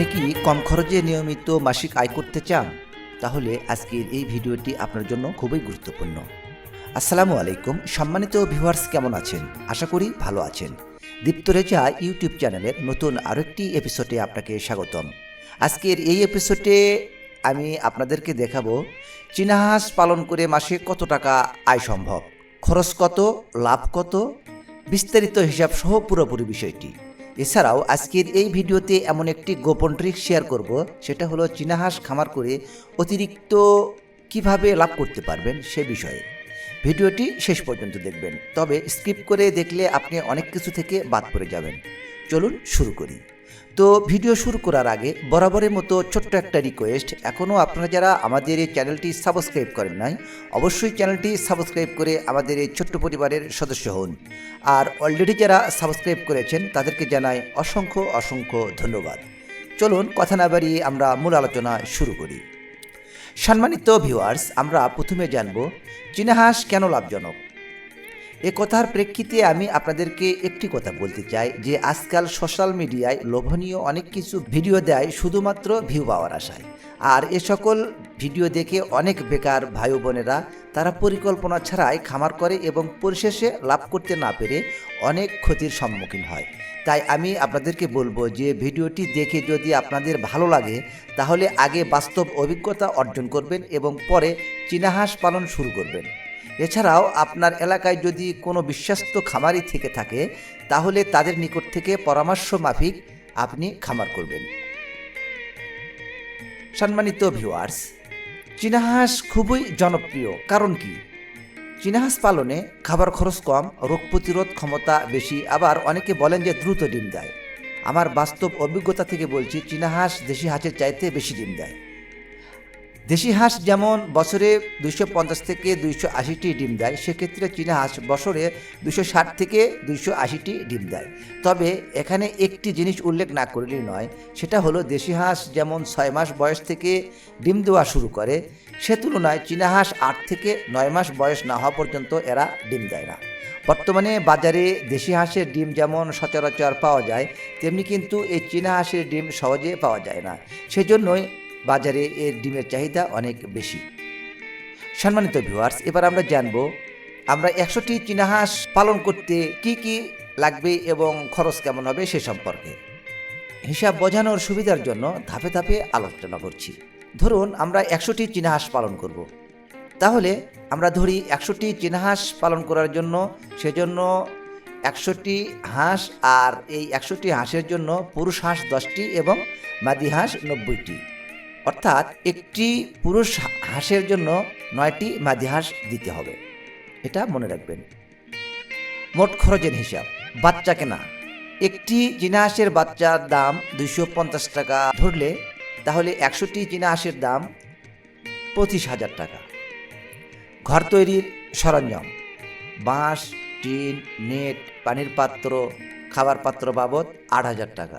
আপনি কি কম খরচে নিয়মিত মাসিক আয় করতে চান? তাহলে আজকের এই ভিডিওটি আপনার জন্য খুবই গুরুত্বপূর্ণ। আসসালামু আলাইকুম সম্মানিত ভিউয়ার্স, কেমন আছেন? আশা করি ভালো আছেন। দীপ্ত রেজা ইউটিউব চ্যানেলের নতুন আরেকটি এপিসোডে আপনাকে স্বাগতম। আজকের এই এপিসোডে আমি আপনাদেরকে দেখাবো চীনা হাঁস পালন করে মাসে কত টাকা আয় সম্ভব, খরচ কত, লাভ কত, বিস্তারিত হিসাব সহ পুরোপুরি বিষয়টি। এছাড়াও আজকের এই ভিডিওতে এমন একটি গোপন ট্রিক শেয়ার করব, সেটা হলো চীনা হাঁস খামার করে অতিরিক্ত কিভাবে লাভ করতে পারবেন সে বিষয়ে। ভিডিওটি শেষ পর্যন্ত দেখবেন, তবে স্কিপ করে দেখলে আপনি অনেক কিছু থেকে বাদ পড়ে যাবেন। চলুন শুরু করি। তো ভিডিও শুরু করার আগে বরাবরের মতো ছোট্ট একটা রিকোয়েস্ট, এখনও আপনারা যারা আমাদের এই চ্যানেলটি সাবস্ক্রাইব করেন নাই, অবশ্যই চ্যানেলটি সাবস্ক্রাইব করে আমাদের এই ছোট্ট পরিবারের সদস্য হন। আর অলরেডি যারা সাবস্ক্রাইব করেছেন তাদেরকে জানাই অসংখ্য অসংখ্য ধন্যবাদ। চলুন কথা না বাড়িয়ে আমরা মূল আলোচনা শুরু করি। সম্মানিত ভিউয়ার্স, আমরা প্রথমে জানব চীনা হাঁস কেন লাভজনক। এ কথার প্রেক্ষিতে আমি আপনাদেরকে একটি কথা বলতে চাই যে আজকাল সোশ্যাল মিডিয়ায় লোভনীয় অনেক কিছু ভিডিও দেয় শুধুমাত্র ভিউ পাওয়ার আশায়। আর এ সকল ভিডিও দেখে অনেক বেকার ভাই বোনেরা তারা পরিকল্পনা ছাড়াই খামার করে এবং পরিশেষে লাভ করতে না পেরে অনেক ক্ষতির সম্মুখীন হয়। তাই আমি আপনাদেরকে বলবো যে ভিডিওটি দেখে যদি আপনাদের ভালো লাগে তাহলে আগে বাস্তব অভিজ্ঞতা অর্জন করবেন এবং পরে চীনা হাঁস পালন শুরু করবেন। এছাড়াও আপনার এলাকায় যদি কোনো বিশ্বস্ত খামারি থেকে থাকে তাহলে তাদের নিকট থেকে পরামর্শ মাফিক আপনি খামার করবেন। সম্মানিত ভিউয়ার্স, চীনা হাঁস খুবই জনপ্রিয়। কারণ কি? চীনা হাঁস পালনে খাবার খরচ কম, রোগ প্রতিরোধ ক্ষমতা বেশি, আবার অনেকে বলেন যে দ্রুত ডিম দেয়। আমার বাস্তব অভিজ্ঞতা থেকে বলছি, চীনা হাঁস দেশি হাঁসের চাইতে বেশি ডিম দেয়। দেশি হাঁস যেমন বছরে 250 থেকে 280টি ডিম দেয়, সেক্ষেত্রে চীনা হাঁস বছরে 260 থেকে 280টি ডিম দেয়। তবে এখানে একটি জিনিস উল্লেখ না করলেই নয়, সেটা হলো দেশি হাঁস যেমন 6 মাস বয়স থেকে ডিম দেওয়া শুরু করে, সে তুলনায় চীনা হাঁস 8 থেকে 9 মাস বয়স না হওয়া পর্যন্ত এরা ডিম দেয় না। বর্তমানে বাজারে দেশি হাঁসের ডিম যেমন সচরাচর পাওয়া যায়, তেমনি কিন্তু এই চীনা হাঁসের ডিম সহজে পাওয়া যায় না। সেজন্যই বাজারে এর ডিমের চাহিদা অনেক বেশি। সম্মানিত ভিউয়ার্স, এবার আমরা জানব আমরা 100টি চীনা হাঁস পালন করতে কি কি লাগবে এবং খরচ কেমন হবে সে সম্পর্কে। হিসাব বোঝানোর সুবিধার জন্য ধাপে ধাপে আলোচনা করছি। ধরুন আমরা 100টি চীনা হাঁস পালন করব। তাহলে আমরা ধরি 100টি চীনা হাঁস পালন করার জন্য সেজন্য 100টি হাঁস, আর এই 100টি হাঁসের জন্য পুরুষ হাঁস 10টি এবং মাদি হাঁস 90টি, অর্থাৎ একটি পুরুষ হাঁসের জন্য 9টি মাদি হাঁস দিতে হবে। এটা মনে রাখবেন। মোট খরচের হিসাব। বাচ্চা কেনা, একটি চীনা হাঁসের বাচ্চার দাম 250 টাকা ধরলে তাহলে 100টি চীনা হাঁসের দাম 25,000 টাকা। ঘর তৈরির সরঞ্জাম, বাঁশ, টিন, নেট, পানির পাত্র, খাবার পাত্র বাবদ 8,000 টাকা।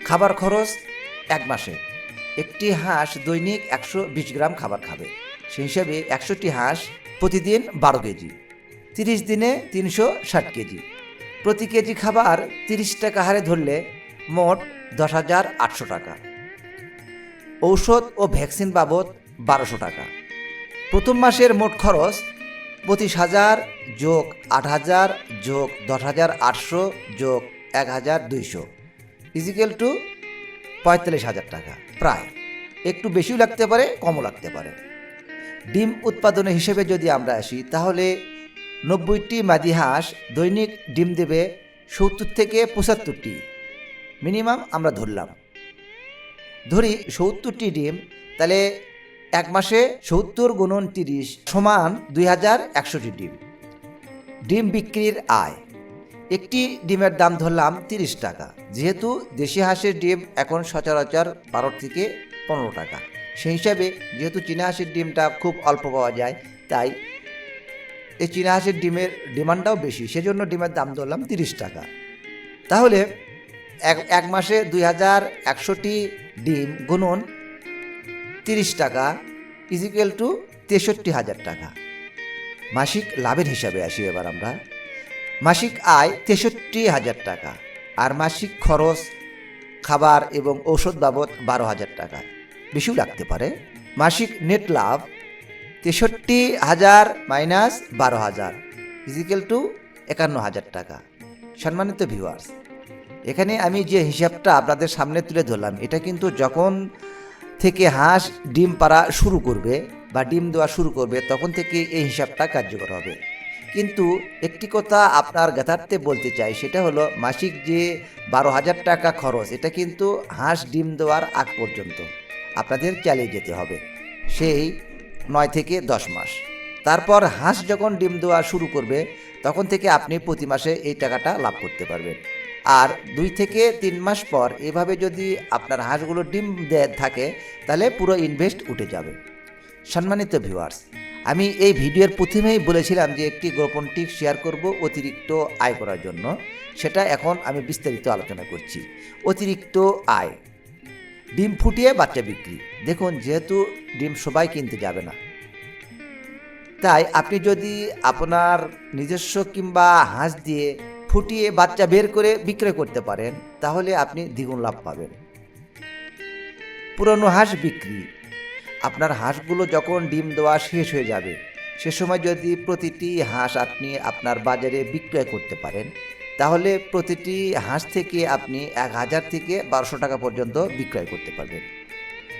খাবার খরচ 1 মাসে একটি হাঁস দৈনিক 120 গ্রাম খাবার খাবে, সেই হিসাবে 100টি হাঁস প্রতিদিন 12 কেজি, 30 দিনে 360 কেজি। প্রতি কেজি খাবার 30 টাকা হারে ধরলে মোট 10,800 টাকা। ঔষধ ও ভ্যাকসিন বাবদ 1200 টাকা। প্রথম মাসের মোট খরচ 25,000 যোগ 8,000 যোগ 10,800 যোগ 1,200 ইজিক্যাল টু 45,000 টাকা। প্রায় একটু বেশিও লাগতে পারে, কমও লাগতে পারে। ডিম উৎপাদনের হিসেবে যদি আমরা আসি তাহলে 90টি মাদি হাঁস দৈনিক ডিম দেবে 70 থেকে 75টি, মিনিমাম আমরা ধরি 70টি ডিম, তাহলে 1 মাসে 70 গুণন 30 সমান 2,100টি ডিম। ডিম বিক্রির আয়, একটি ডিমের দাম ধরলাম 30 টাকা। যেহেতু দেশি হাঁসের ডিম এখন সচরাচর 12 থেকে 15 টাকা, সেই হিসাবে যেহেতু চীনা হাঁসের ডিমটা খুব অল্প পাওয়া যায়, তাই এই চীনা হাঁসের ডিমের ডিমান্ডটাও বেশি, সেজন্য ডিমের দাম ধরলাম 30 টাকা। তাহলে এক মাসে 2,100টি ডিম গুণন 30 টাকা ইজিক্যাল টু 63,000 টাকা। মাসিক লাভের হিসাবে আসি এবার আমরা। মাসিক আয় 63,000 টাকা, আর মাসিক খরচ খাবার এবং ঔষধ বাবদ 12,000 টাকা, বেশিও লাগতে পারে। মাসিক নেট লাভ 63,000 মাইনাস 12,000 ইজিক্যাল টু 51,000 টাকা। সম্মানিত ভিউয়ার্স, এখানে আমি যে হিসাবটা আপনাদের সামনে তুলে ধরলাম, এটা কিন্তু যখন থেকে হাঁস ডিম পাড়া শুরু করবে বা ডিম দেওয়া শুরু করবে তখন থেকে এই হিসাবটা কার্যকর হবে। কিন্তু একটি কথা আপনার জ্ঞাতার্থে বলতে চাই, সেটা হলো মাসিক যে 12,000 টাকা খরচ, এটা কিন্তু হাঁস ডিম দেওয়ার আগ পর্যন্ত আপনাদের চালিয়ে যেতে হবে, সেই 9 থেকে 10 মাস। তারপর হাঁস যখন ডিম দেওয়া শুরু করবে তখন থেকে আপনি প্রতি মাসে এই টাকাটা লাভ করতে পারবেন। আর 2 থেকে 3 মাস পর এভাবে যদি আপনার হাঁসগুলো ডিম থাকে তাহলে পুরো ইনভেস্ট উঠে যাবে। সম্মানিত ভিউয়ার্স, আমি এই ভিডিওর প্রথমেই বলেছিলাম যে একটি গোপন টিপ শেয়ার করব অতিরিক্ত আয় করার জন্য, সেটা এখন আমি বিস্তারিত আলোচনা করছি। অতিরিক্ত আয়, ডিম ফুটিয়ে বাচ্চা বিক্রি। দেখুন, যেহেতু ডিম সবাই কিনতে যাবে না, তাই আপনি যদি আপনার নিজস্ব কিংবা হাঁস দিয়ে ফুটিয়ে বাচ্চা বের করে বিক্রয় করতে পারেন তাহলে আপনি দ্বিগুণ লাভ পাবেন। পুরনো হাঁস বিক্রি, আপনার হাঁসগুলো যখন ডিম দেওয়া শেষ হয়ে যাবে সে সময় যদি প্রতিটি হাঁস আপনি আপনার বাজারে বিক্রয় করতে পারেন তাহলে প্রতিটি হাঁস থেকে আপনি 1,000 থেকে 1200 টাকা পর্যন্ত বিক্রয় করতে পারবেন।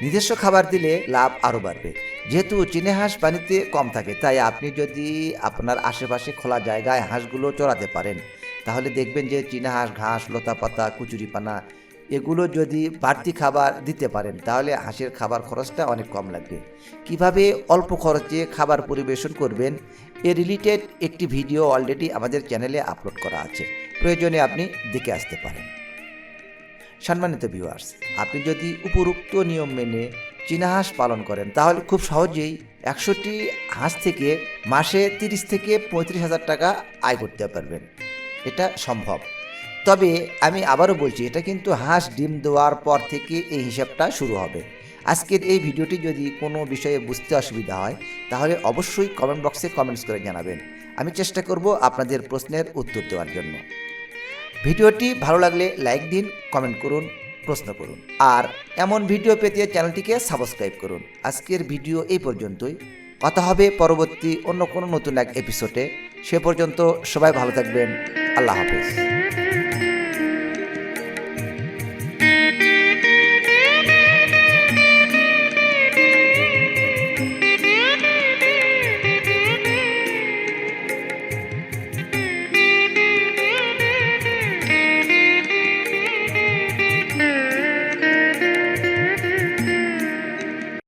নিজস্ব খাবার দিলে লাভ আরও বাড়বে। যেহেতু চীনা হাঁস পানিতে কম থাকে, তাই আপনি যদি আপনার আশেপাশে খোলা জায়গায় হাঁসগুলো চড়াতে পারেন তাহলে দেখবেন যে চীনা হাঁস ঘাস, লতাপাতা, কুচুরিপানা এগুলো যদি বাড়তি খাবার দিতে পারেন তাহলে হাঁসের খাবার খরচটা অনেক কম লাগবে। কিভাবে অল্প খরচে খাবার পরিবেশন করবেন এ রিলেটেড একটি ভিডিও অলরেডি আমাদের চ্যানেলে আপলোড করা আছে, প্রয়োজনে আপনি দেখে আসতে পারেন। সম্মানিত ভিউয়ার্স, আপনি যদি উপরোক্ত নিয়ম মেনে চীনা হাঁস পালন করেন তাহলে খুব সহজেই 100টি হাঁস থেকে মাসে 30 থেকে 35,000 টাকা আয় করতে পারবেন। এটা সম্ভব। তবে আমি আবারও বলছি, এটা কিন্তু হাঁস ডিম দেওয়ার পর থেকে এই হিসাবটা শুরু হবে। আজকের এই ভিডিওটি যদি কোনো বিষয়ে বুঝতে অসুবিধা হয় তাহলে অবশ্যই কমেন্ট বক্সে কমেন্টস করে জানাবেন। আমি চেষ্টা করব আপনাদের প্রশ্নের উত্তর দেওয়ার জন্য। ভিডিওটি ভালো লাগলে লাইক দিন, কমেন্ট করুন, প্রশ্ন করুন, আর এমন ভিডিও পেতে চ্যানেলটিকে সাবস্ক্রাইব করুন। আজকের ভিডিও এই পর্যন্তই। কথা হবে পরবর্তী অন্য কোনো নতুন এক এপিসোডে। সে পর্যন্ত সবাই ভালো থাকবেন। আল্লাহ হাফেজ।